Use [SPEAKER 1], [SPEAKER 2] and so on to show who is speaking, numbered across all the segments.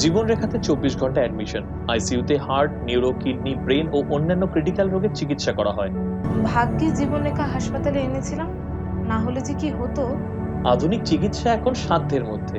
[SPEAKER 1] জীবনরেখাতে 24 ঘন্টা অ্যাডমিশন। আইসিইউতে heart, neuro, kidney, brain ও অন্যান্য ক্রিটিক্যাল রোগের চিকিৎসা করা হয়।
[SPEAKER 2] ভাগ্যে জীবনরেখা হাসপাতালে এনেছিলাম, না হলে যে কি হতো।
[SPEAKER 1] আধুনিক চিকিৎসা এখন সাধ্যের মধ্যে।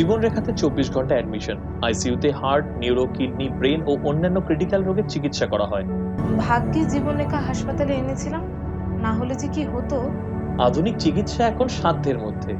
[SPEAKER 1] জীবনরেখাতে 24 ঘন্টা অ্যাডমিশন। আইসিইউতে হার্ট, নিউরো, কিডনি, ব্রেন ও অন্যান্য ক্রিটিক্যাল রোগের চিকিৎসা করা হয়।
[SPEAKER 2] ভাগ্যে জীবনরেখা হাসপাতালে এনেছিলাম, না হলে যে কি হতো।
[SPEAKER 1] আধুনিক চিকিৎসা এখন সাধ্যের মধ্যে।